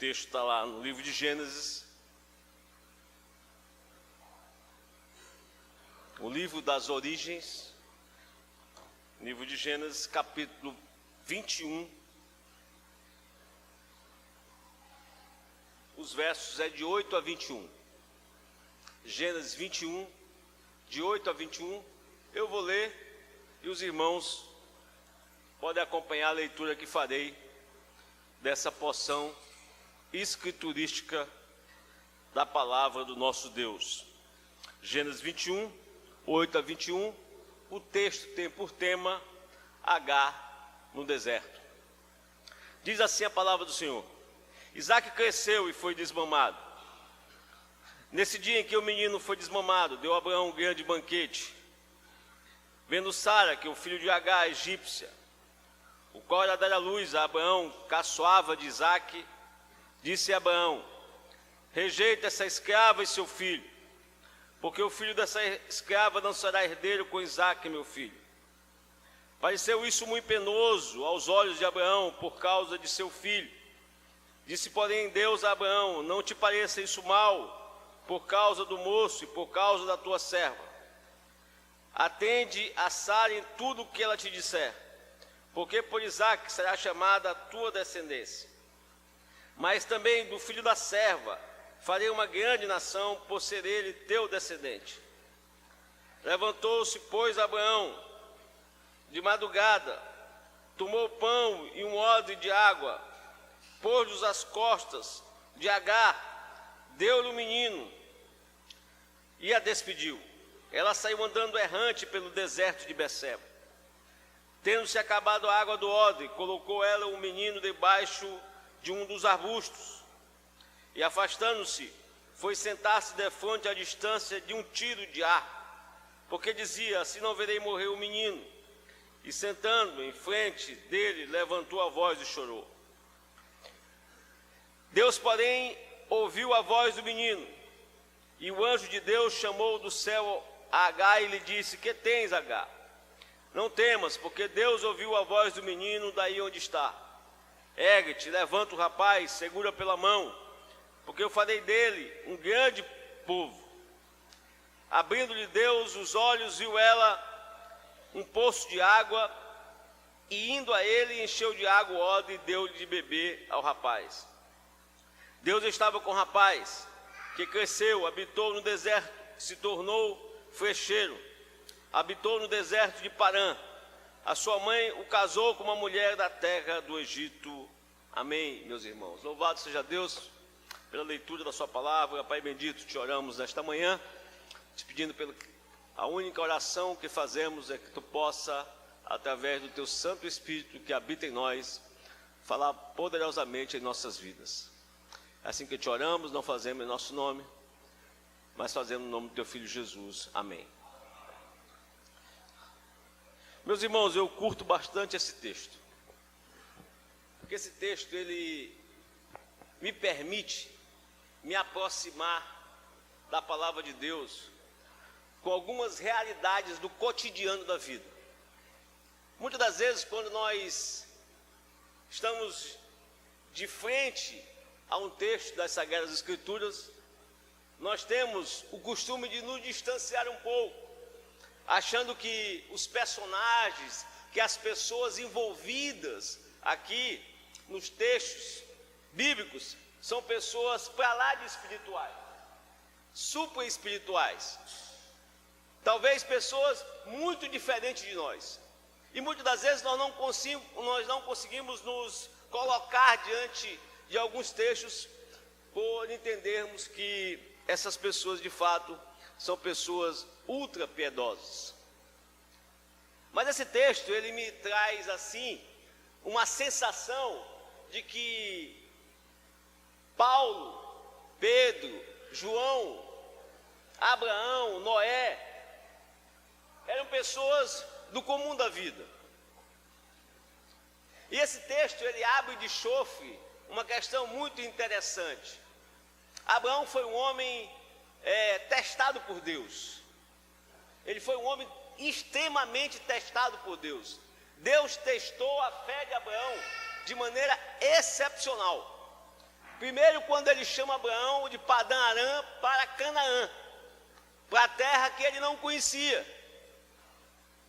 texto está lá no livro de Gênesis, o livro das origens, livro de Gênesis, capítulo 21, os versos é de 8 a 21. Gênesis 21, de 8 a 21, eu vou ler e os irmãos podem acompanhar a leitura que farei dessa porção escriturística da palavra do nosso Deus. Gênesis 21, 8 a 21, o texto tem por tema Agar no deserto. Diz assim a palavra do Senhor: Isaque cresceu e foi desmamado. Nesse dia em que o menino foi desmamado, deu Abraão um grande banquete. Vendo Sara que o filho de Agar, egípcia, o qual era dar à luz a Abraão, caçoava de Isaque, disse a Abraão: rejeita essa escrava e seu filho, porque o filho dessa escrava não será herdeiro com Isaque, meu filho. Pareceu isso muito penoso aos olhos de Abraão por causa de seu filho. Disse, porém, Deus a Abraão: não te pareça isso mal por causa do moço e por causa da tua serva. Atende a Sara em tudo o que ela te disser, porque por Isaque será chamada a tua descendência. Mas também do filho da serva farei uma grande nação, por ser ele teu descendente. Levantou-se, pois, Abraão de madrugada, tomou pão e um odre de água, pôs-los às costas de Agar, deu-lhe o menino e a despediu. Ela saiu andando errante pelo deserto de Beceba. Tendo-se acabado a água do odre, colocou ela o menino debaixo de um dos arbustos, e afastando-se, foi sentar-se defronte à distância de um tiro de arco, porque dizia, assim não verei morrer o menino. E sentando em frente dele, levantou a voz e chorou. Deus, porém, ouviu a voz do menino, e o anjo de Deus chamou do céu a Agar e lhe disse: que tens, Agar? Não temas, porque Deus ouviu a voz do menino daí onde está. Ergue-te, levanta o rapaz, segura pela mão, porque eu farei dele um grande povo. Abrindo-lhe Deus os olhos, viu ela um poço de água, e indo a ele, encheu de água o odre e deu-lhe de beber ao rapaz. Deus estava com o rapaz, que cresceu, habitou no deserto, se tornou frecheiro, habitou no deserto de Parã. A sua mãe o casou com uma mulher da terra do Egito. Amém, meus irmãos. Louvado seja Deus pela leitura da sua palavra. Pai bendito, te oramos nesta manhã, te pedindo a única oração que fazemos é que tu possa, através do teu Santo Espírito que habita em nós, falar poderosamente em nossas vidas. É assim que te oramos, não fazemos em nosso nome, mas fazemos no nome do teu Filho Jesus. Amém. Meus irmãos, eu curto bastante esse texto, porque esse texto ele me permite me aproximar da palavra de Deus com algumas realidades do cotidiano da vida. Muitas das vezes, quando nós estamos de frente a um texto das Sagradas Escrituras, nós temos o costume de nos distanciar um pouco, achando que os personagens, que as pessoas envolvidas aqui nos textos bíblicos são pessoas para lá de espirituais, super espirituais, talvez pessoas muito diferentes de nós, e muitas das vezes nós não conseguimos nos colocar diante de alguns textos por entendermos que essas pessoas de fato são pessoas ultra piedosas. Mas esse texto ele me traz assim uma sensação de que Paulo, Pedro, João, Abraão, Noé eram pessoas do comum da vida. E esse texto ele abre de chofre uma questão muito interessante. Abraão foi um homem testado por Deus. Ele foi um homem extremamente testado por Deus. Deus testou a fé de Abraão de maneira excepcional. Primeiro, quando ele chama Abraão de Padã Arã para Canaã, para a terra que ele não conhecia,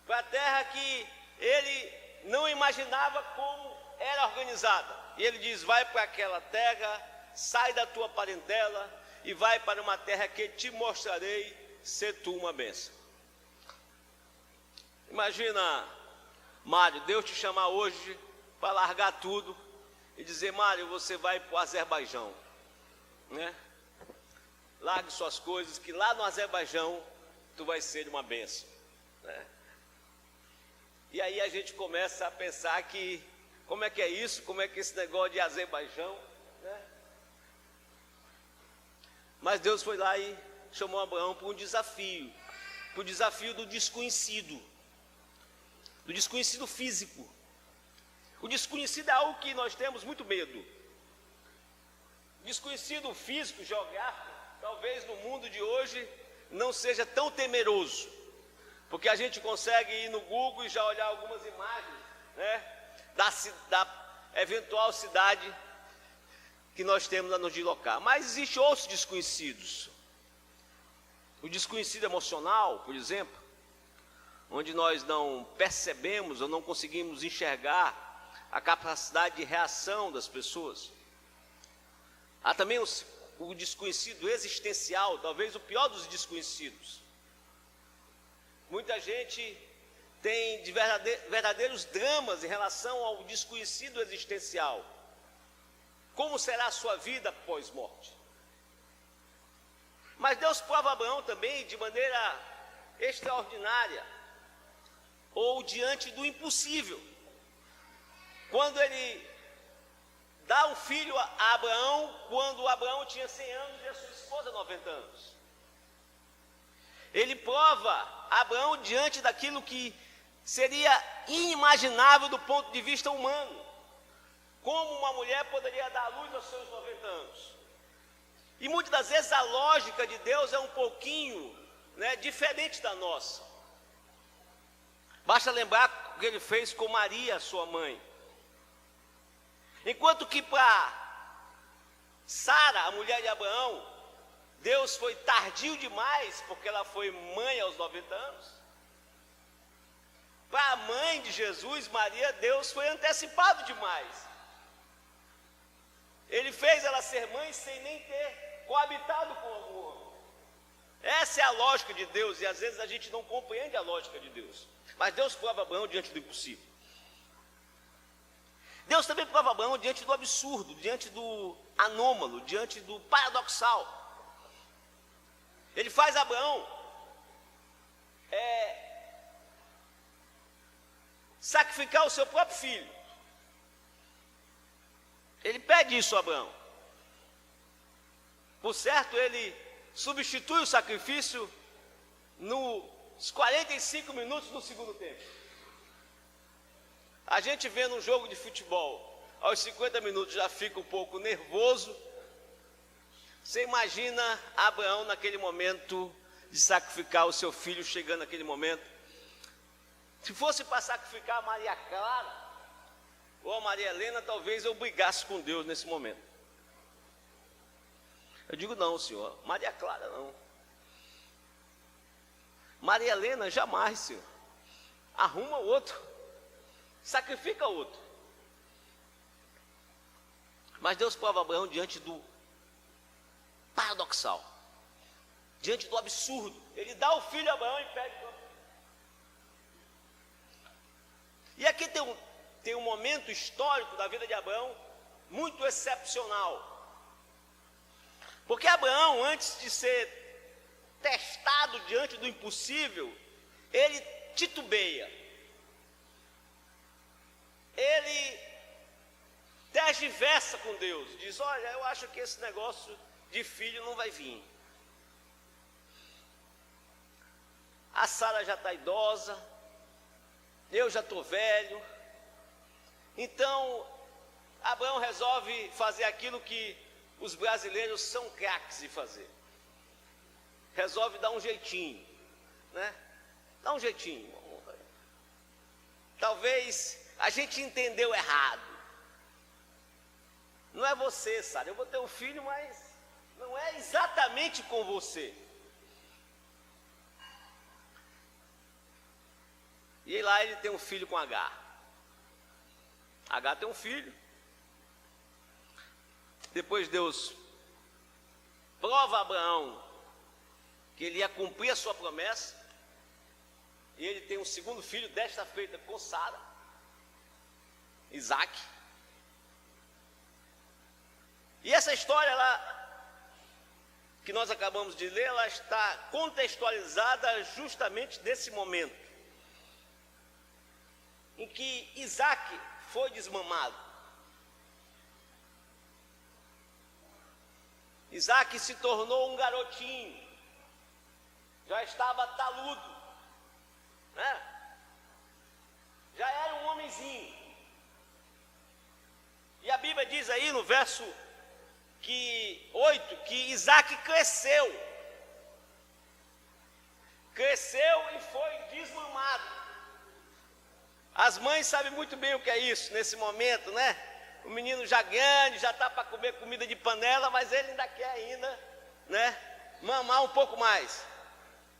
para a terra que ele não imaginava como era organizada. E ele diz: vai para aquela terra, sai da tua parentela e vai para uma terra que te mostrarei, ser tu uma bênção. Imagina, Mário, Deus te chamar hoje para largar tudo e dizer: Mário, você vai para o Azerbaijão, né? Largue suas coisas, que lá no Azerbaijão tu vai ser uma bênção, né? E aí a gente começa a pensar que, como é que é isso, como é que é esse negócio de Azerbaijão, né? Mas Deus foi lá e chamou Abraão para o desafio do desconhecido físico. O desconhecido é algo que nós temos muito medo. Desconhecido físico, geográfico, talvez no mundo de hoje não seja tão temeroso, porque a gente consegue ir no Google e já olhar algumas imagens, né, da eventual cidade que nós temos a nos deslocar. Mas existem outros desconhecidos. O desconhecido emocional, por exemplo, onde nós não percebemos ou não conseguimos enxergar a capacidade de reação das pessoas. Há também o desconhecido existencial, talvez o pior dos desconhecidos. Muita gente tem de verdadeiros dramas em relação ao desconhecido existencial. Como será a sua vida pós-morte? Mas Deus prova Abraão também de maneira extraordinária, ou diante do impossível. Quando ele dá um filho a Abraão, quando Abraão tinha 100 anos e a sua esposa 90 anos. Ele prova Abraão diante daquilo que seria inimaginável do ponto de vista humano. Como uma mulher poderia dar luz aos seus 90 anos. E muitas das vezes a lógica de Deus é um pouquinho, né, diferente da nossa. Basta lembrar o que ele fez com Maria, sua mãe. Enquanto que para Sara, a mulher de Abraão, Deus foi tardio demais, porque ela foi mãe aos 90 anos. Para a mãe de Jesus, Maria, Deus foi antecipado demais. Ele fez ela ser mãe sem nem ter coabitado com algum homem. Essa é a lógica de Deus, e às vezes a gente não compreende a lógica de Deus. Mas Deus prova Abraão diante do impossível. Deus também prova Abraão diante do absurdo, diante do anômalo, diante do paradoxal. Ele faz Abraão sacrificar o seu próprio filho. Ele pede isso a Abraão. Por certo, ele substitui o sacrifício nos 45 minutos do segundo tempo. A gente vê num jogo de futebol, aos 50 minutos já fica um pouco nervoso. Você imagina Abraão naquele momento de sacrificar o seu filho, chegando naquele momento. Se fosse para sacrificar a Maria Clara ou a Maria Helena, talvez eu brigasse com Deus nesse momento. Eu digo: não, Senhor, Maria Clara não. Maria Helena, jamais, Senhor. Arruma outro, sacrifica outro. Mas Deus prova Abraão diante do paradoxal, diante do absurdo. Ele dá o filho a Abraão e pede. E aqui tem um momento histórico da vida de Abraão muito excepcional. Porque Abraão, antes de ser testado diante do impossível, ele titubeia. Ele tergiversa com Deus. Diz: olha, eu acho que esse negócio de filho não vai vir. A Sara já está idosa, eu já estou velho. Então, Abraão resolve fazer aquilo que os brasileiros são craques em fazer. Resolve dar um jeitinho, né? Dá um jeitinho. Talvez a gente entendeu errado. Não é é você, Sara. Eu vou ter um filho, mas não é exatamente com você. E aí lá ele tem um filho com Agar. Agar tem um filho. Depois Deus prova a Abraão que ele ia cumprir a sua promessa. E ele tem um segundo filho, desta feita com Sara, Isaac. E essa história lá, que nós acabamos de ler, ela está contextualizada justamente nesse momento em que Isaac foi desmamado. Isaac se tornou um garotinho, já estava taludo, né? Já era um homenzinho. E a Bíblia diz aí no verso 8 que Isaac cresceu e foi desmamado. As mães sabem muito bem o que é isso nesse momento, né? O menino já grande, já está para comer comida de panela, mas ele ainda quer né? Mamar um pouco mais.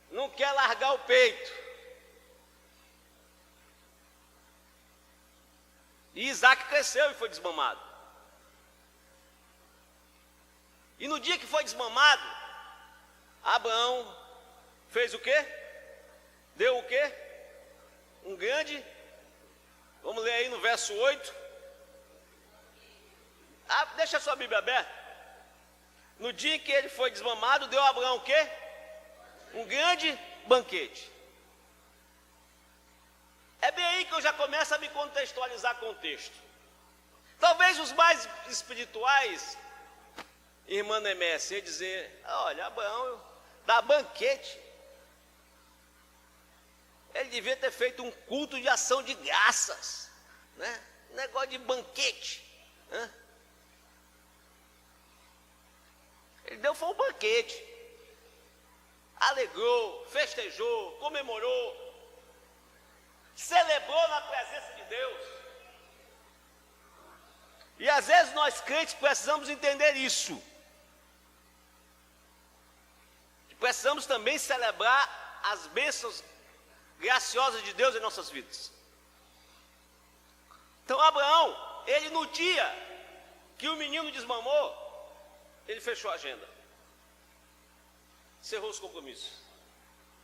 Não quer largar o peito. E Isaac cresceu e foi desmamado. E no dia que foi desmamado, Abraão fez o quê? Deu o quê? Um grande... Vamos ler aí no verso 8. Deixa a sua Bíblia aberta. No dia em que ele foi desmamado, deu a Abraão o quê? Um grande banquete. É bem aí que eu já começo a me contextualizar com o texto. Talvez os mais espirituais, irmã Nemesse, ia dizer: olha, Abraão dá banquete. Ele devia ter feito um culto de ação de graças, né? Um negócio de banquete, né? Ele foi um banquete, alegrou, festejou, comemorou, celebrou na presença de Deus. E às vezes nós crentes precisamos entender isso. Precisamos também celebrar as bênçãos graciosas de Deus em nossas vidas. Então Abraão, ele no dia que o menino desmamou, ele fechou a agenda, encerrou os compromissos.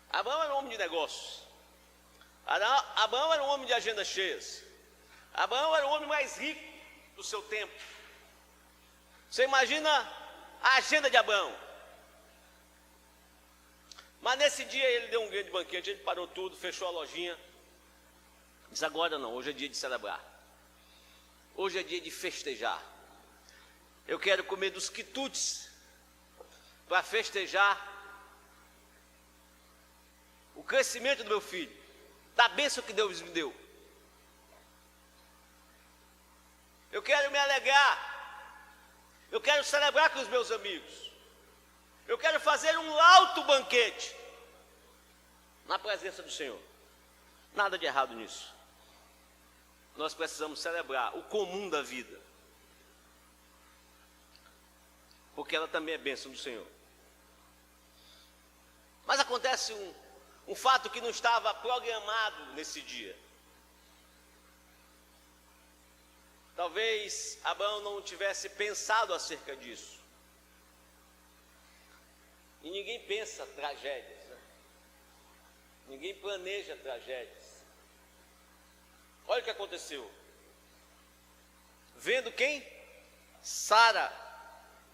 Abraão era um homem de negócios. Abraão era um homem de agendas cheias. Abraão era o homem mais rico do seu tempo. Você imagina a agenda de Abraão. Mas nesse dia ele deu um grande banquete, ele parou tudo, fechou a lojinha. Diz: agora não, hoje é dia de celebrar. Hoje é dia de festejar. Eu quero comer dos quitutes para festejar o crescimento do meu filho, da bênção que Deus me deu. Eu quero me alegrar. Eu quero celebrar com os meus amigos. Eu quero fazer um alto banquete na presença do Senhor. Nada de errado nisso. Nós precisamos celebrar o comum da vida, porque ela também é bênção do Senhor. Mas acontece um fato que não estava programado nesse dia. Talvez Abraão não tivesse pensado acerca disso. E ninguém pensa tragédias, né? Ninguém planeja tragédias. Olha o que aconteceu. Vendo quem? Sara,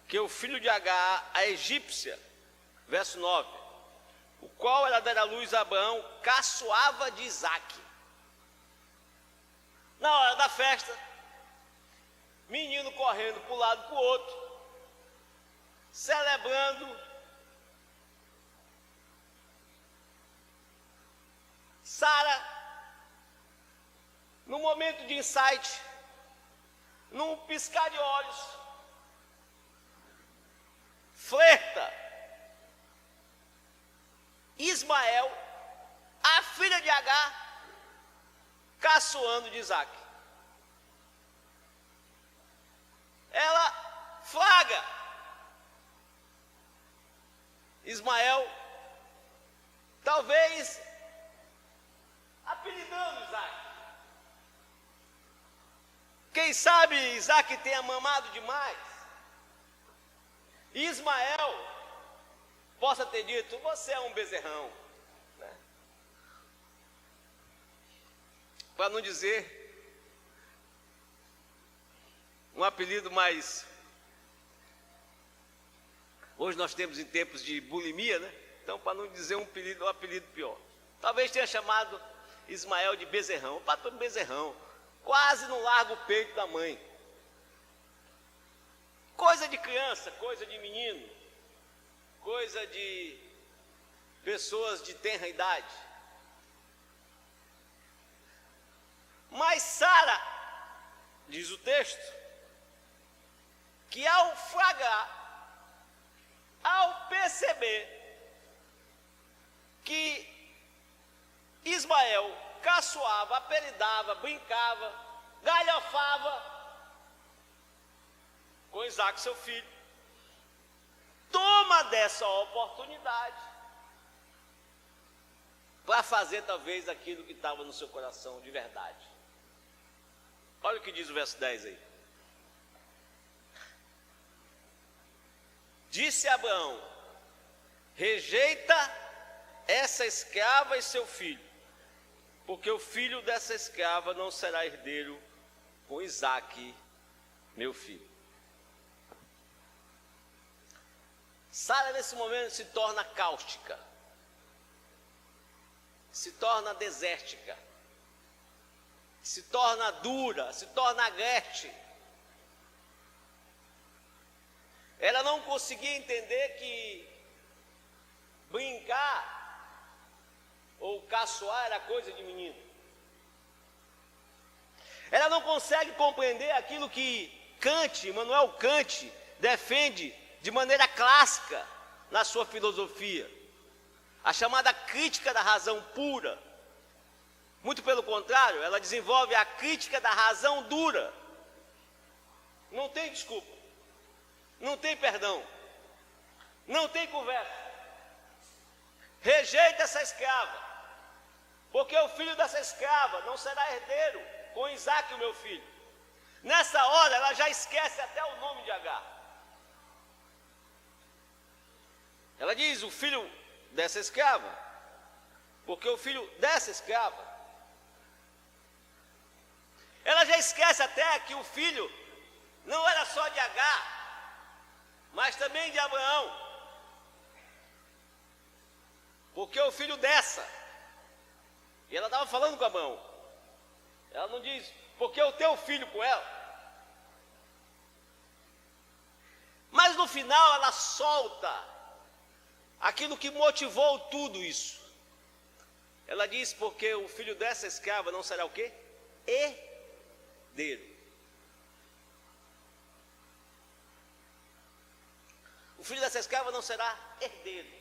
que é o filho de Agar, a egípcia, verso 9, o qual ela dera à luz a Abraão, caçoava de Isaac. Na hora da festa, menino correndo para um lado para o outro, celebrando. Sara, no momento de insight, num piscar de olhos, flerta Ismael, a filha de Agar, caçoando de Isaac. Ela Quem sabe Isaac tenha mamado demais. E Ismael possa ter dito: você é um bezerrão. Né? Para não dizer um apelido mais... Hoje nós temos em tempos de bulimia, né? Então, para não dizer um apelido pior. Talvez tenha chamado Ismael de bezerrão. Patrão bezerrão. Quase não larga o peito da mãe. Coisa de criança, coisa de menino. Coisa de pessoas de tenra idade. Mas Sara, diz o texto, que ao flagrar, ao perceber que Ismael caçoava, apelidava, brincava, galhofava com Isaac, seu filho, toma dessa oportunidade para fazer talvez aquilo que estava no seu coração de verdade. Olha o que diz o verso 10 aí. Disse Abraão: rejeita essa escrava e seu filho, porque o filho dessa escrava não será herdeiro com Isaque, meu filho. Sara nesse momento se torna cáustica, se torna desértica, se torna dura, se torna agreste. Ela não conseguia entender que brincar ou caçoar era coisa de menino. Ela não consegue compreender aquilo que Immanuel Kant defende de maneira clássica na sua filosofia, a chamada crítica da razão pura. Muito pelo contrário, ela desenvolve a crítica da razão dura. Não tem desculpa, não tem perdão, não tem conversa. Rejeita essa escrava, porque o filho dessa escrava não será herdeiro com Isaque, o meu filho. Nessa hora ela já esquece até o nome de Agar. Ela diz: o filho dessa escrava, porque o filho dessa escrava. Ela já esquece até que o filho não era só de Agar, mas também de Abraão. Porque o filho dessa. E ela estava falando com Abraão. Ela não diz: porque o teu filho com ela. Mas no final ela solta aquilo que motivou tudo isso. Ela diz: porque o filho dessa escrava não será o quê? Herdeiro. O filho dessa escrava não será herdeiro.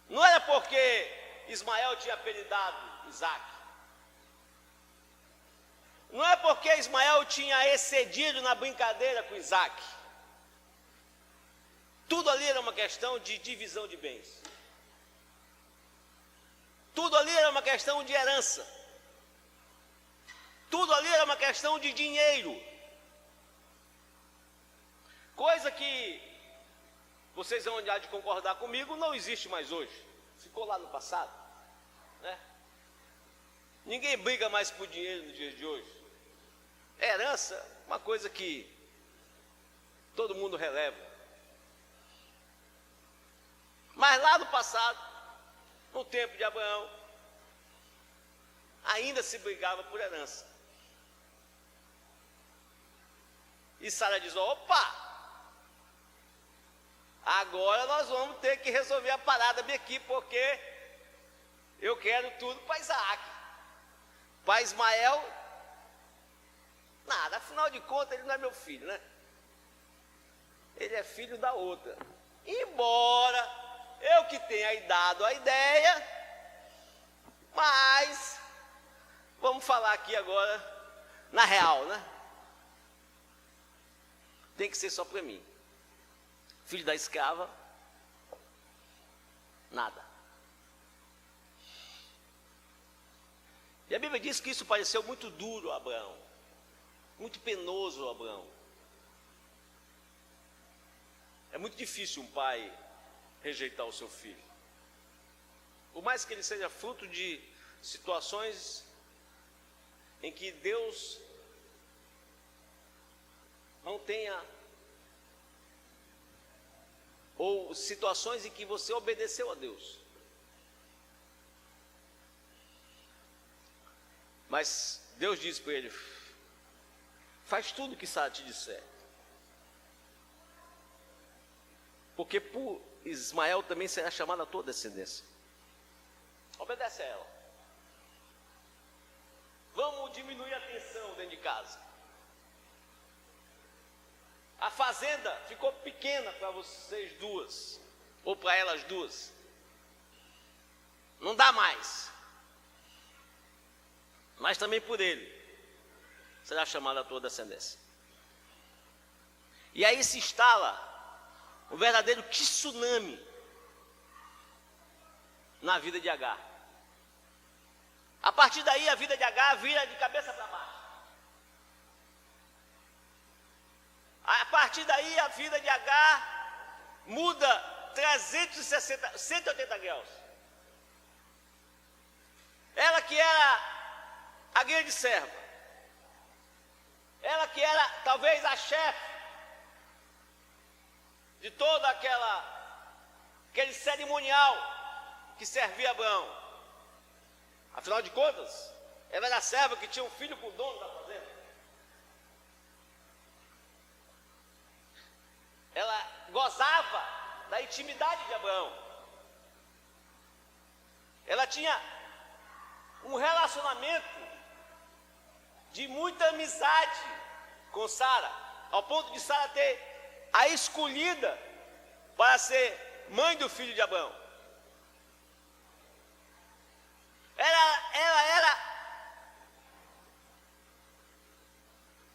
Não era porque Ismael tinha apelidado Isaque. Não é porque Ismael tinha excedido na brincadeira com Isaque. Tudo ali era uma questão de divisão de bens. Tudo ali era uma questão de herança. Tudo ali era uma questão de dinheiro. Coisa que, vocês vão de concordar comigo, não existe mais hoje. Ficou lá no passado, né? Ninguém briga mais por dinheiro nos dias de hoje. Herança, uma coisa que todo mundo releva. Mas lá no passado, no tempo de Abraão, ainda se brigava por herança. E Sara diz: opa! Agora nós vamos ter que resolver a parada bem aqui, porque eu quero tudo para Isaac. Para Ismael, nada. Afinal de contas, ele não é meu filho, né? Ele é filho da outra. Embora eu que tenha dado a ideia, mas vamos falar aqui agora na real, né? Tem que ser só para mim. Filho da escrava, nada. E a Bíblia diz que isso pareceu muito duro a Abraão, muito penoso a Abraão. É muito difícil um pai rejeitar o seu filho. Por mais que ele seja fruto de situações em que Deus não tenha, ou situações em que você obedeceu a Deus. Mas Deus disse para ele: faz tudo o que Sara te disser. Porque por Ismael também será chamada a tua descendência. Obedece a ela. Vamos diminuir a tensão dentro de casa. A fazenda ficou pequena para vocês duas, ou para elas duas. Não dá mais. Mas também por ele será chamada a tua descendência. E aí se instala um verdadeiro tsunami na vida de Agar. A partir daí a vida de Agar vira de cabeça para baixo. A partir daí a vida de Agar muda 180 graus. Ela que era a grande serva, ela que era talvez a chefe de todo aquele cerimonial que servia Abraão. Afinal de contas, ela era a serva que tinha um filho com o dono da fazenda. Ela gozava da intimidade de Abraão. Ela tinha um relacionamento de muita amizade com Sara, ao ponto de Sara ter a escolhida para ser mãe do filho de Abraão. Ela era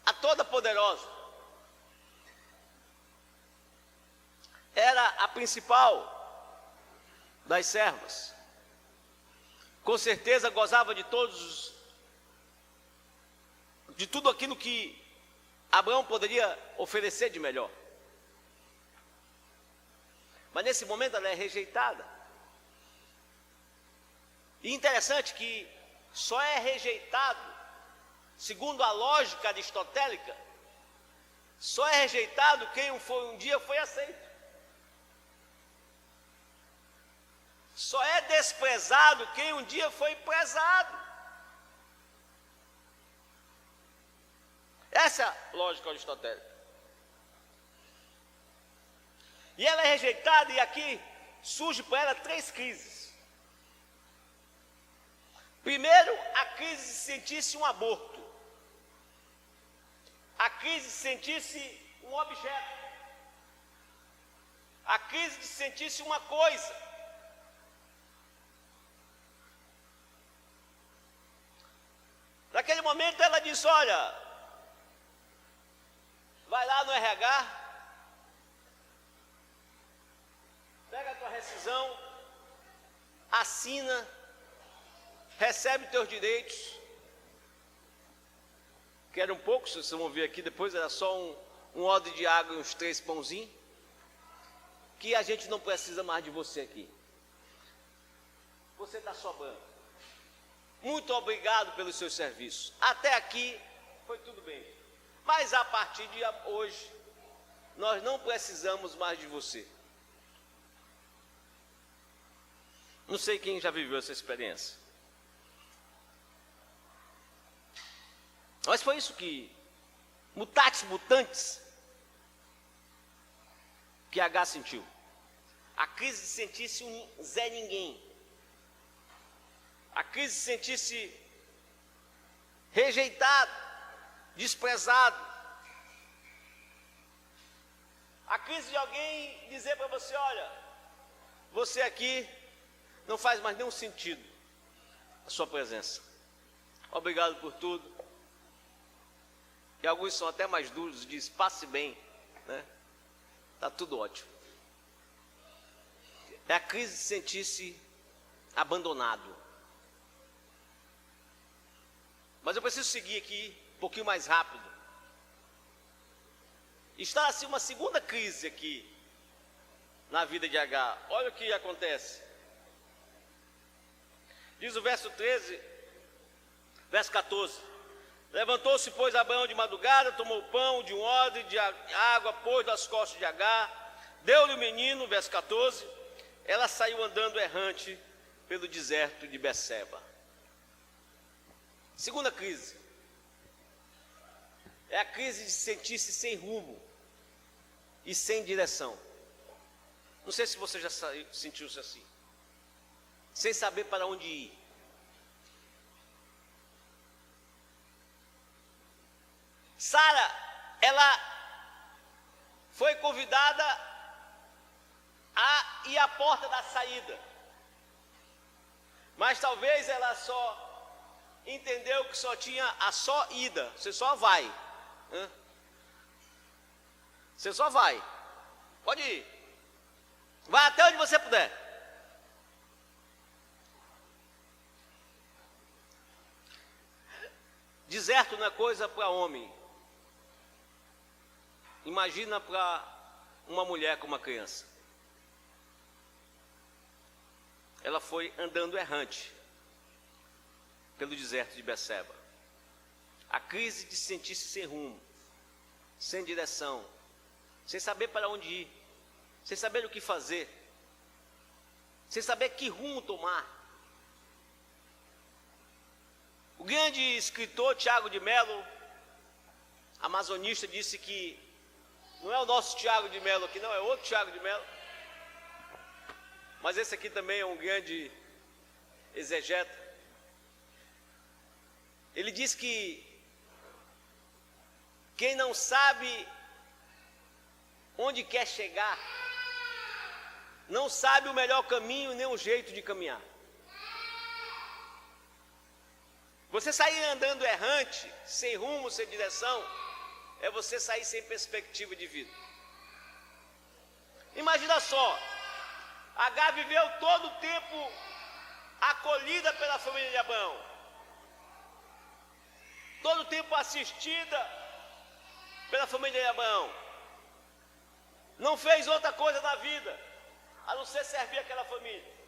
a toda poderosa. Era a principal das servas. Com certeza gozava de tudo aquilo que Abraão poderia oferecer de melhor. Mas nesse momento ela é rejeitada. E interessante que só é rejeitado, segundo a lógica aristotélica, só é rejeitado quem um dia foi aceito. Só é desprezado quem um dia foi prezado. Essa é a lógica aristotélica. E ela é rejeitada, e aqui surge para ela 3 crises. Primeiro, a crise de sentir-se um aborto. A crise de sentir-se um objeto. A crise de sentir-se uma coisa. Naquele momento ela disse: olha, vai lá no RH, pega a tua rescisão, assina, recebe teus direitos, que eram poucos, vocês vão ver aqui depois, era só um odre de água e uns 3 pãozinhos, que a gente não precisa mais de você aqui. Você está sobrando. Muito obrigado pelos seus serviços. Até aqui foi tudo bem. Mas a partir de hoje, nós não precisamos mais de você. Não sei quem já viveu essa experiência. Mas foi isso que, mutatis mutandis, que Agar sentiu. A crise de sentir-se um Zé Ninguém. A crise de sentir-se rejeitado, desprezado. A crise de alguém dizer para você: olha, você aqui não faz mais nenhum sentido a sua presença. Obrigado por tudo. E alguns são até mais duros, diz: passe bem, né? Está tudo ótimo. É a crise de sentir-se abandonado. Mas eu preciso seguir aqui um pouquinho mais rápido. Está assim uma segunda crise aqui na vida de Agar. Olha o que acontece. Diz o verso 13, verso 14. Levantou-se, pois, Abraão de madrugada, tomou pão de um odre de água, pôs nas costas de Agar, deu-lhe o menino, verso 14. Ela saiu andando errante pelo deserto de Beceba. Segunda crise. É a crise de sentir-se sem rumo e sem direção. Não sei se você já sentiu-se assim. Sem saber para onde ir. Sara, ela foi convidada a ir à porta da saída. Mas talvez ela só entendeu que só tinha a só ida. Você só vai. Você só vai. Pode ir. Vai até onde você puder. Deserto não é coisa para homem. Imagina para uma mulher com uma criança. Ela foi andando errante pelo deserto de Beceba. A crise de sentir-se sem rumo, sem direção, sem saber para onde ir, sem saber o que fazer, sem saber que rumo tomar. O grande escritor Tiago de Mello, amazonista, disse que não é o nosso Tiago de Mello aqui, não, é outro Tiago de Mello. Mas esse aqui também é um grande exegeta. Ele diz que quem não sabe onde quer chegar, não sabe o melhor caminho nem o jeito de caminhar. Você sair andando errante, sem rumo, sem direção, é você sair sem perspectiva de vida. Imagina só, Agar viveu todo o tempo acolhida pela família de Abraão, todo o tempo assistida pela família de Abraão, não fez outra coisa na vida, a não ser servir aquela família.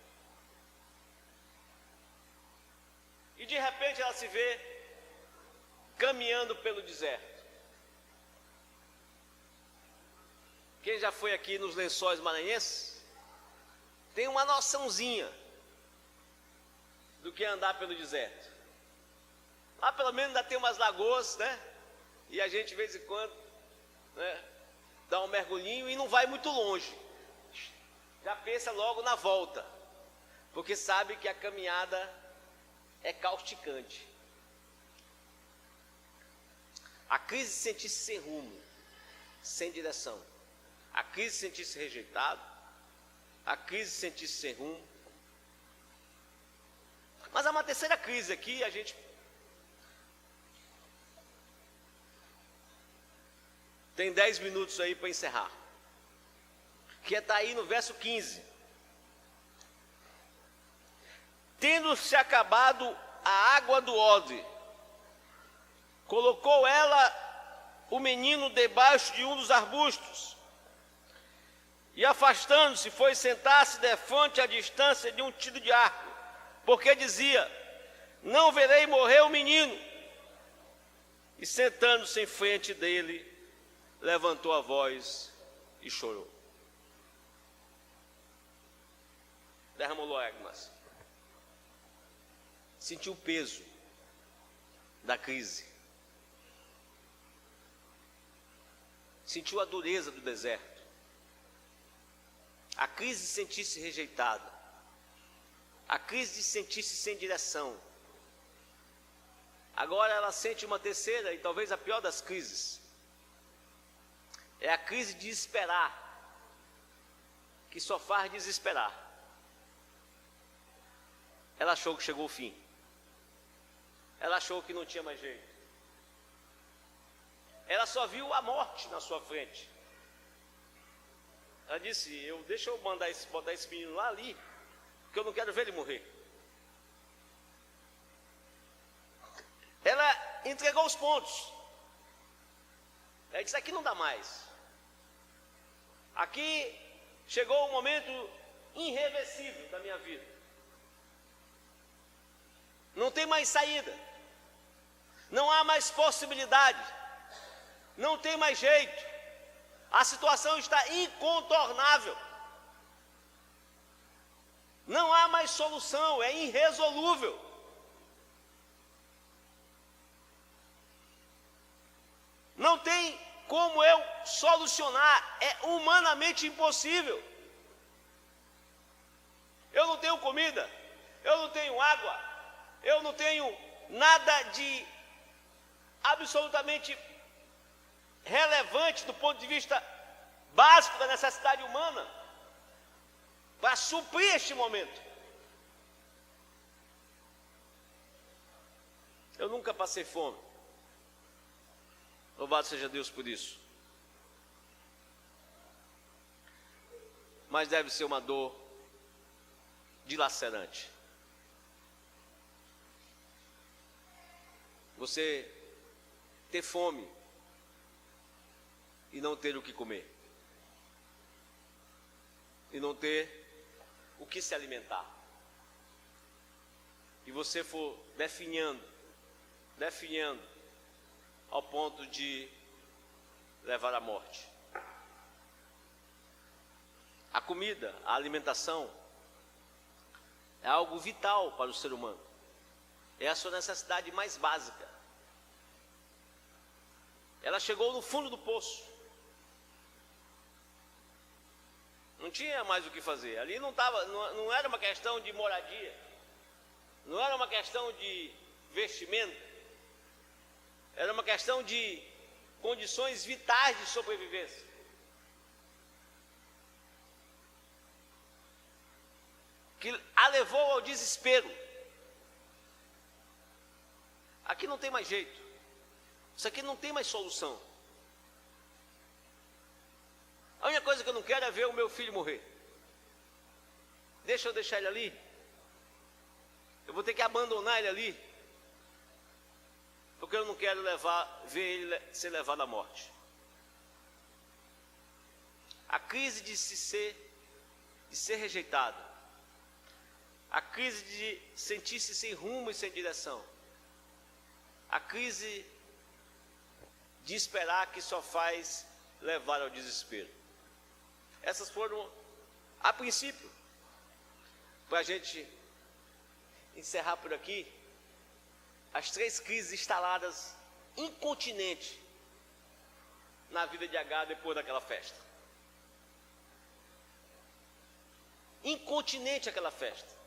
E de repente ela se vê caminhando pelo deserto. Quem já foi aqui nos Lençóis Maranhenses tem uma noçãozinha do que é andar pelo deserto. Lá pelo menos ainda tem umas lagoas, né? E a gente de vez em quando, né, dá um mergulhinho e não vai muito longe. Já pensa logo na volta, porque sabe que a caminhada é causticante. A crise de sentir-se sem rumo, sem direção. A crise de sentir-se rejeitado. A crise de sentir-se sem rumo. Mas há uma terceira crise aqui, a gente tem 10 minutos aí para encerrar. Que está aí no verso 15. Tendo-se acabado a água do odre, colocou ela o menino debaixo de um dos arbustos, e afastando-se, foi sentar-se defronte à distância de um tiro de arco, porque dizia: não verei morrer o menino. E sentando-se em frente dele, levantou a voz e chorou. Derramou lágrimas. Sentiu o peso da crise. Sentiu a dureza do deserto. A crise de sentir-se rejeitada. A crise de sentir-se sem direção. Agora ela sente uma terceira e talvez a pior das crises. É a crise de esperar, que só faz desesperar. Ela achou que chegou o fim. Ela achou que não tinha mais jeito. Ela só viu a morte na sua frente. Ela disse: deixa eu botar esse menino lá ali, porque eu não quero ver ele morrer. ela entregou os pontos. Ela disse: aqui não dá mais. Aqui chegou um momento irreversível da minha vida. Não tem mais saída. Não há mais possibilidade. Não tem mais jeito. A situação está incontornável. Não há mais solução, é irresolúvel. Não tem como eu solucionar, é humanamente impossível. Eu não tenho comida, eu não tenho água, eu não tenho nada de absolutamente relevante do ponto de vista básico da necessidade humana para suprir este momento. Eu nunca passei fome. Louvado seja Deus por isso. Mas deve ser uma dor dilacerante. Você ter fome e não ter o que comer. E não ter o que se alimentar. E você for definhando ao ponto de levar à morte. A comida, a alimentação, é algo vital para o ser humano. É a sua necessidade mais básica. Ela chegou no fundo do poço. Não tinha mais o que fazer. Ali não era uma questão de moradia. Não era uma questão de vestimento. Era uma questão de condições vitais de sobrevivência. Que a levou ao desespero. Aqui não tem mais jeito. Isso aqui não tem mais solução. A única coisa que eu não quero é ver o meu filho morrer. Deixa eu deixar ele ali. Eu vou ter que abandonar ele ali. Porque eu não quero ver ele ser levado à morte. A crise de ser rejeitado. A crise de sentir-se sem rumo e sem direção. A crise de esperar que só faz levar ao desespero. Essas foram, a princípio, para a gente encerrar por aqui, as 3 crises instaladas incontinente na vida de Agar depois daquela festa. Incontinente aquela festa.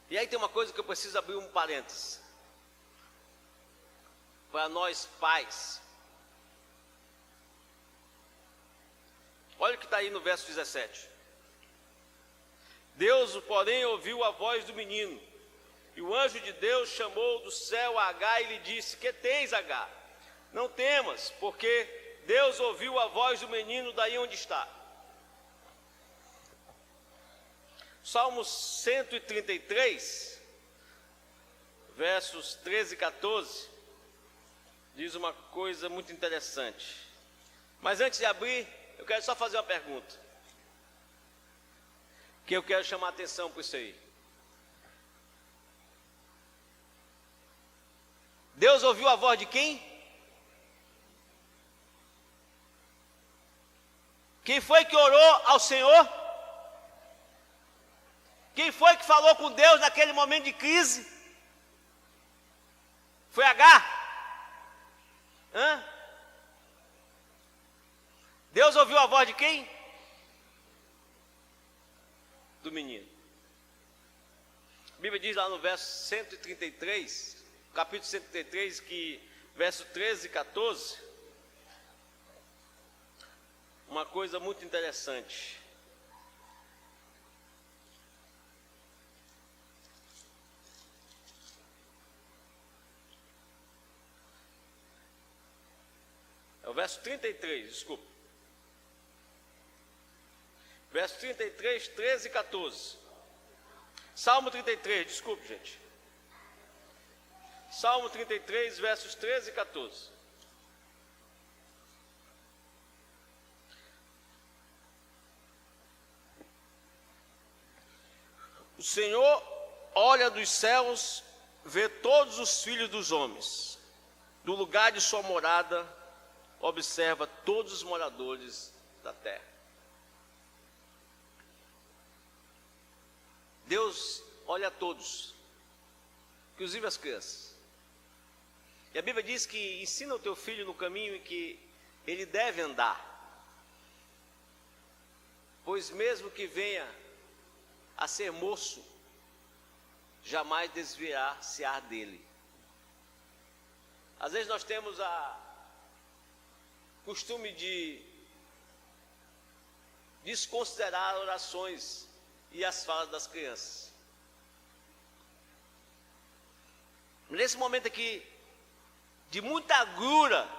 E aí tem uma coisa que eu preciso abrir um parênteses. Para nós pais. Olha o que está aí no verso 17. Deus, porém, ouviu a voz do menino, e o anjo de Deus chamou do céu a Agar e lhe disse: que tens, Agar? Não temas, porque Deus ouviu a voz do menino daí onde está. Salmos 133, versos 13 e 14, diz uma coisa muito interessante. Mas antes de abrir, eu quero só fazer uma pergunta, que eu quero chamar a atenção para isso aí. Deus ouviu a voz de quem? Quem foi que orou ao Senhor? Quem foi que falou com Deus naquele momento de crise? Foi Agar? Deus ouviu a voz de quem? Do menino. A Bíblia diz lá no verso 133, capítulo 133, que verso 13 e 14, uma coisa muito interessante. É o verso 33, desculpa. Verso 33, 13 e 14. Salmo 33, desculpe, gente. Salmo 33, versos 13 e 14. O Senhor olha dos céus, vê todos os filhos dos homens. Do lugar de sua morada, observa todos os moradores da terra. Deus olha a todos, inclusive as crianças. E a Bíblia diz que ensina o teu filho no caminho em que ele deve andar, pois mesmo que venha a ser moço, jamais desviar-se-á dele. Às vezes nós temos a costume de desconsiderar orações e as falas das crianças. Nesse momento aqui, de muita agruras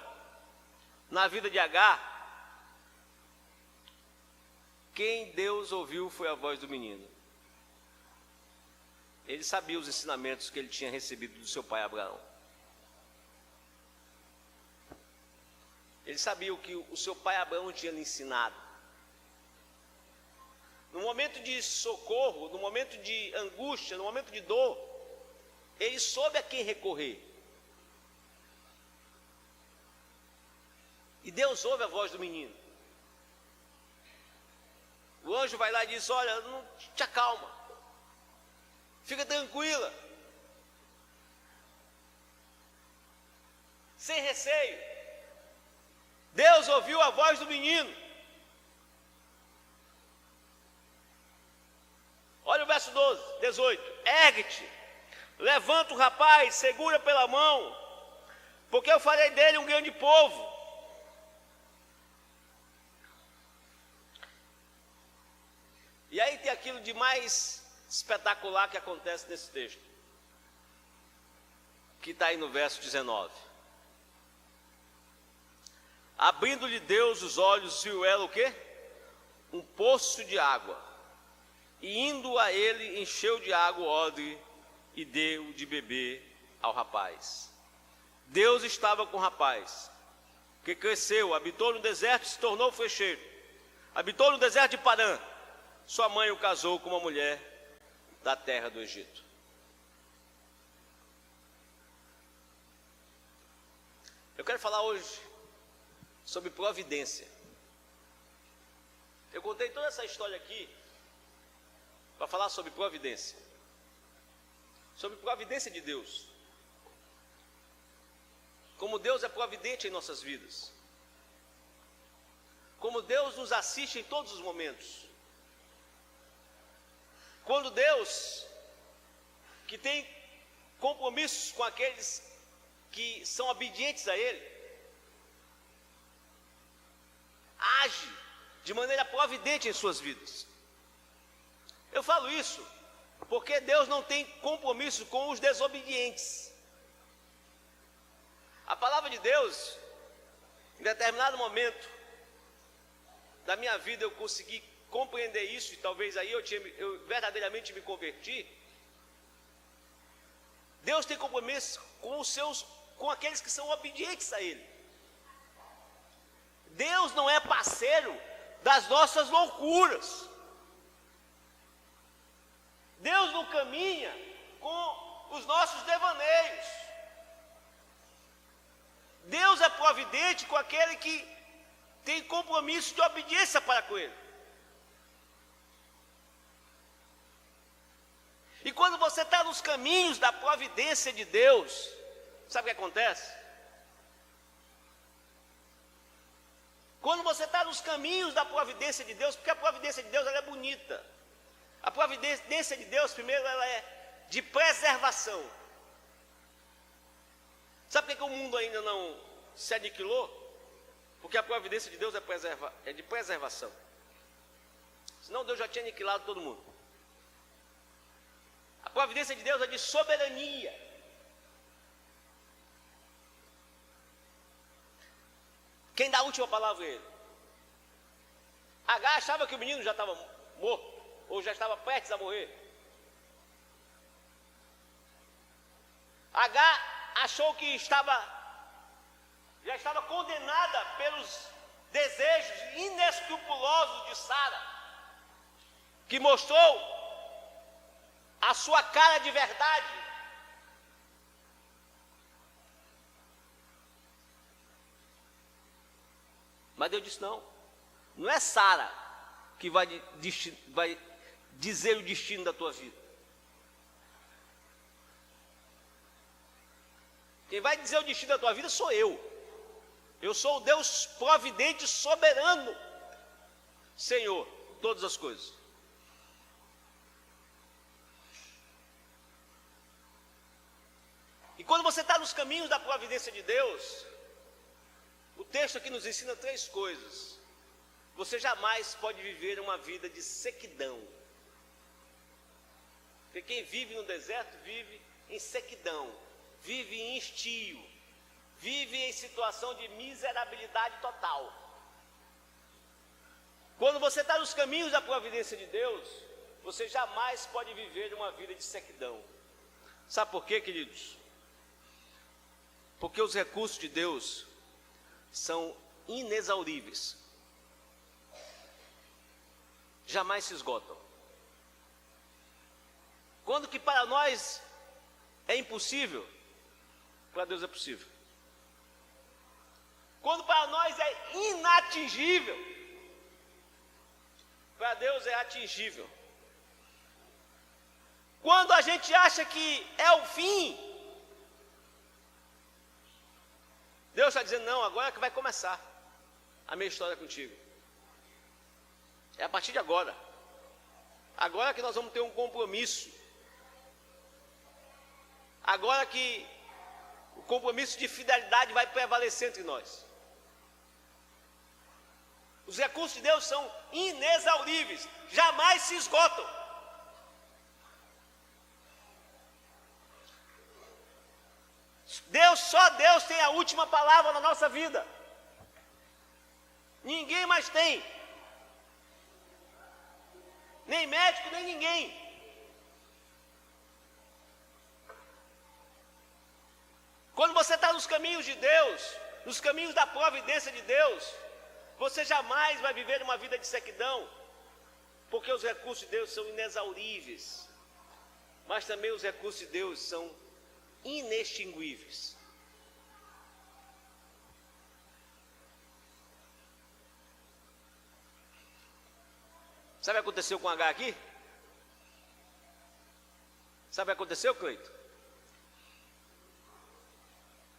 na vida de Agar, quem Deus ouviu foi a voz do menino. Ele sabia os ensinamentos que ele tinha recebido do seu pai Abraão. Ele sabia o que o seu pai Abraão tinha lhe ensinado. No momento de socorro, no momento de angústia, no momento de dor, ele soube a quem recorrer. E Deus ouve a voz do menino. O anjo vai lá e diz: olha, não te acalma, fica tranquila, sem receio. Deus ouviu a voz do menino. Olha o verso 18: ergue-te, levanta o rapaz, segura pela mão, porque eu farei dele um grande povo. E aí tem aquilo de mais espetacular que acontece nesse texto, que está aí no verso 19. Abrindo-lhe Deus os olhos, viu ela o quê? Um poço de água. E indo a ele, encheu de água o odre e deu de beber ao rapaz. Deus estava com o rapaz, que cresceu, habitou no deserto e se tornou flecheiro. Habitou no deserto de Parã. Sua mãe o casou com uma mulher da terra do Egito. Eu quero falar hoje sobre providência. Eu contei toda essa história aqui para falar sobre providência. Sobre providência de Deus. Como Deus é providente em nossas vidas. Como Deus nos assiste em todos os momentos. Quando Deus, que tem compromissos com aqueles que são obedientes a Ele, age de maneira providente em suas vidas. Eu falo isso porque Deus não tem compromisso com os desobedientes. A palavra de Deus, em determinado momento da minha vida eu consegui compreender isso, e talvez aí eu verdadeiramente me converti. Deus tem compromisso com aqueles que são obedientes a Ele. Deus não é parceiro das nossas loucuras. Deus não caminha com os nossos devaneios. Deus é providente com aquele que tem compromisso de obediência para com Ele. E quando você está nos caminhos da providência de Deus, sabe o que acontece? Quando você está nos caminhos da providência de Deus, porque a providência de Deus ela é bonita. A providência de Deus, primeiro, ela é de preservação. Sabe por que o mundo ainda não se aniquilou? Porque a providência de Deus é de preservação. Senão Deus já tinha aniquilado todo mundo. A providência de Deus é de soberania. Quem dá a última palavra é Ele. Agar achava que o menino já estava morto, ou já estava prestes a morrer. Agar achou que já estava condenada pelos desejos inescrupulosos de Sara, que mostrou a sua cara de verdade. Mas Deus disse: não é Sara que vai dizer o destino da tua vida. Quem vai dizer o destino da tua vida sou eu. Eu sou o Deus providente, soberano, Senhor, todas as coisas. E quando você está nos caminhos da providência de Deus, o texto aqui nos ensina 3 coisas. Você jamais pode viver uma vida de sequidão. Porque quem vive no deserto vive em sequidão, vive em estio, vive em situação de miserabilidade total. Quando você está nos caminhos da providência de Deus, você jamais pode viver uma vida de sequidão. Sabe por quê, queridos? Porque os recursos de Deus são inexauríveis. Jamais se esgotam. Quando que para nós é impossível, para Deus é possível. Quando para nós é inatingível, para Deus é atingível. Quando a gente acha que é o fim, Deus está dizendo: não, agora é que vai começar a minha história contigo. É a partir de agora. Agora que nós vamos ter um compromisso. Agora que o compromisso de fidelidade vai prevalecer entre nós. Os recursos de Deus são inexauríveis, jamais se esgotam. Só Deus tem a última palavra na nossa vida. Ninguém mais tem. Nem médico, nem ninguém. Quando você está nos caminhos de Deus, nos caminhos da providência de Deus, você jamais vai viver uma vida de sequidão, porque os recursos de Deus são inexauríveis, mas também os recursos de Deus são inextinguíveis. Sabe o que aconteceu com Agar aqui? Sabe o que aconteceu, Cleito?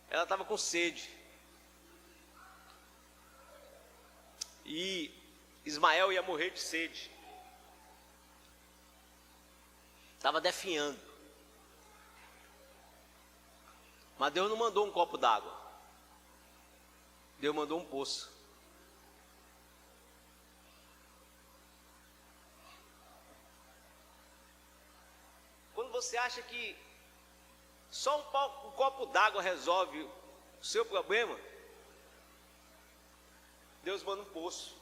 Ela estava com sede. E Ismael ia morrer de sede. Estava definhando. Mas Deus não mandou um copo d'água. Deus mandou um poço. Quando você acha que só um copo d'água resolve o seu problema, Deus manda um poço.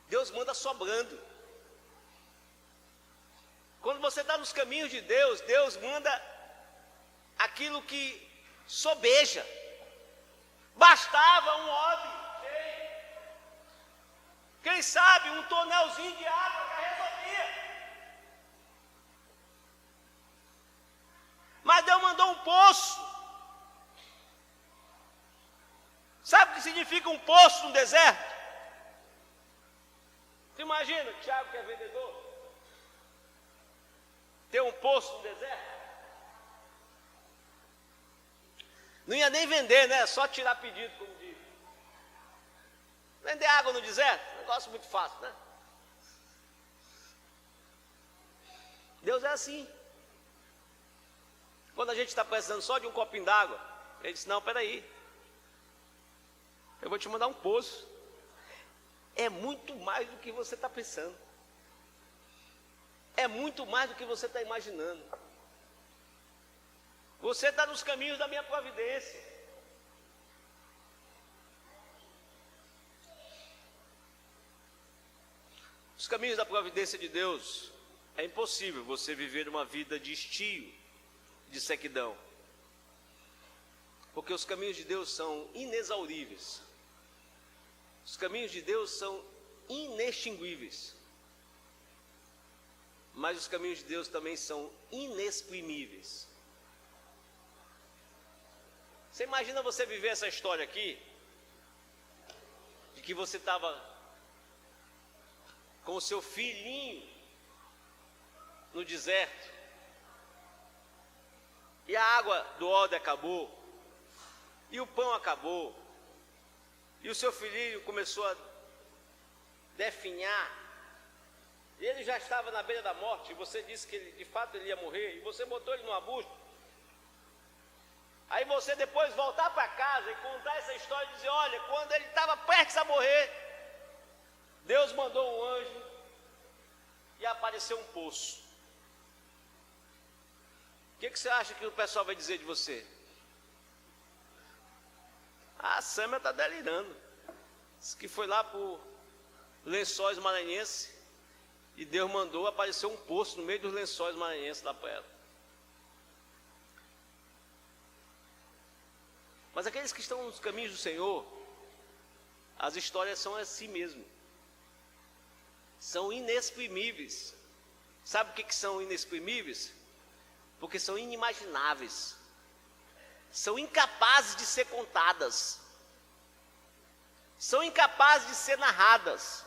Deus manda sobrando. Quando você está nos caminhos de Deus, Deus manda aquilo que sobeja. Bastava um odre cheio. Quem sabe um tonelzinho de água já resolvia. Mas Deus mandou um poço. Sabe o que significa um poço no deserto? Você imagina, Tiago, que é vendedor, ter um poço no deserto? Não ia nem vender, né? Só tirar pedido, como diz. Vender água no deserto? Negócio muito fácil, né? Deus é assim. Quando a gente está precisando só de um copinho d'água, ele disse: não, peraí, eu vou te mandar um poço. É muito mais do que você está pensando. É muito mais do que você está imaginando. Você está nos caminhos da minha providência. Os caminhos da providência de Deus, é impossível você viver uma vida de estio, de sequidão. Porque os caminhos de Deus são inexauríveis. Os caminhos de Deus são inextinguíveis. Mas os caminhos de Deus também são inexprimíveis. Você imagina você viver essa história aqui, de que você estava com o seu filhinho no deserto, e a água do odre acabou, e o pão acabou, e o seu filhinho começou a definhar, e ele já estava na beira da morte, e você disse que de fato ele ia morrer, e você botou ele no arbusto. Aí você depois voltar para casa e contar essa história e dizer, olha, quando ele estava prestes a morrer, Deus mandou um anjo e apareceu um poço. O que você acha que o pessoal vai dizer de você? A Sâmia está delirando. Diz que foi lá por Lençóis Maranhenses e Deus mandou aparecer um poço no meio dos Lençóis Maranhenses lá para ela. Mas aqueles que estão nos caminhos do Senhor, as histórias são assim mesmo. São inexprimíveis. Sabe o que são inexprimíveis? Porque são inimagináveis. São incapazes de ser contadas. São incapazes de ser narradas.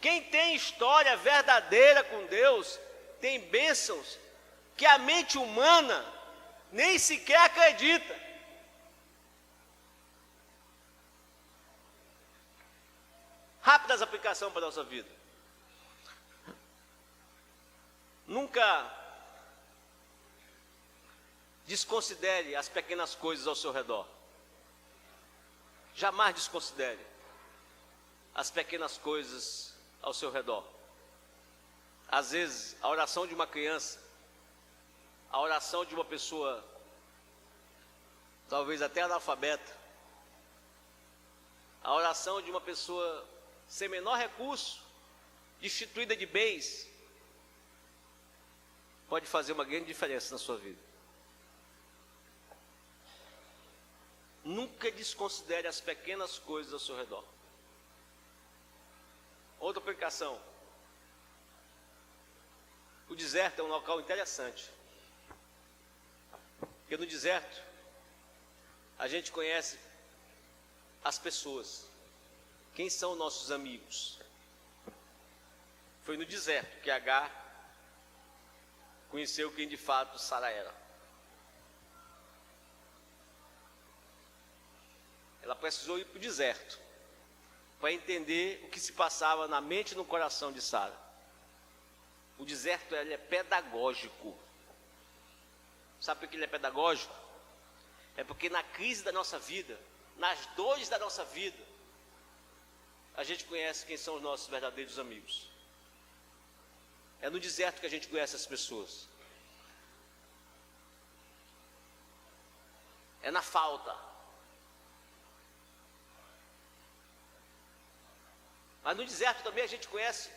Quem tem história verdadeira com Deus, tem bênçãos que a mente humana nem sequer acredita. Rápidas aplicações para a nossa vida. Nunca desconsidere as pequenas coisas ao seu redor. Jamais desconsidere as pequenas coisas ao seu redor. Às vezes, a oração de uma criança, a oração de uma pessoa, talvez até analfabeta, a oração de uma pessoa sem menor recurso, destituída de bens, pode fazer uma grande diferença na sua vida. Nunca desconsidere as pequenas coisas ao seu redor. Outra aplicação. O deserto é um local interessante. Porque no deserto, a gente conhece as pessoas. Quem são nossos amigos? Foi no deserto que Agar conheceu quem de fato Sara era. Ela precisou ir para o deserto para entender o que se passava na mente e no coração de Sara. O deserto ele é pedagógico. Sabe por que ele é pedagógico? É porque na crise da nossa vida, nas dores da nossa vida, a gente conhece quem são os nossos verdadeiros amigos. É no deserto que a gente conhece as pessoas. É na falta. Mas no deserto também a gente conhece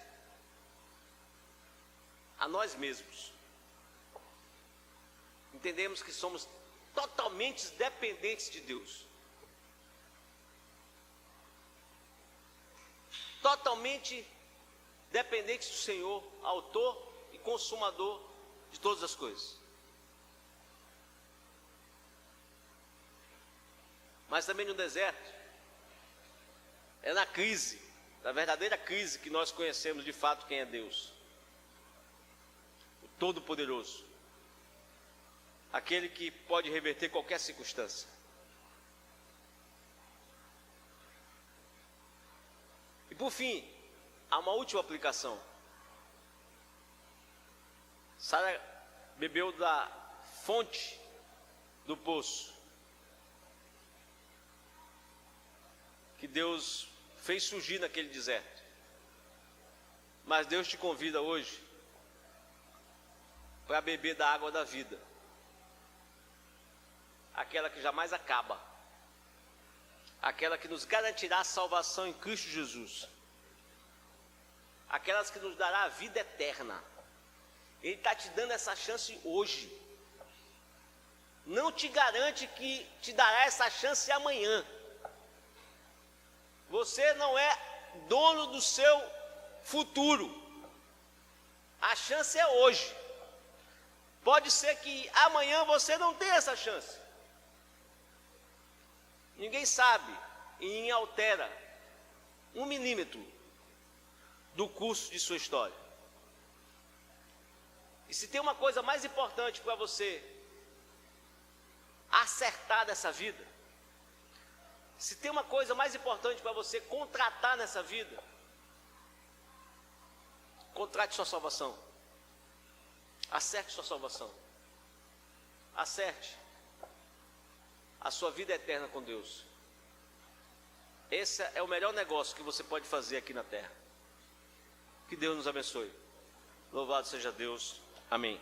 a nós mesmos. Entendemos que somos totalmente dependentes de Deus. Totalmente dependentes do Senhor, autor e consumador de todas as coisas. Mas também no deserto, é na crise, na verdadeira crise, que nós conhecemos de fato quem é Deus. O Todo-Poderoso. Aquele que pode reverter qualquer circunstância. E por fim, há uma última aplicação. Sara bebeu da fonte do poço que Deus fez surgir naquele deserto. Mas Deus te convida hoje para beber da água da vida, aquela que jamais acaba, aquela que nos garantirá a salvação em Cristo Jesus, aquelas que nos dará a vida eterna. Ele está te dando essa chance hoje. Não te garante que te dará essa chance amanhã. Você não é dono do seu futuro. A chance é hoje. Pode ser que amanhã você não tenha essa chance. Ninguém sabe e ninguém altera 1 milímetro do curso de sua história. E se tem uma coisa mais importante para você acertar nessa vida, se tem uma coisa mais importante para você contratar nessa vida, contrate sua salvação. Acerte sua salvação. Acerte a sua vida eterna com Deus. Esse é o melhor negócio que você pode fazer aqui na terra. Que Deus nos abençoe. Louvado seja Deus. Amém.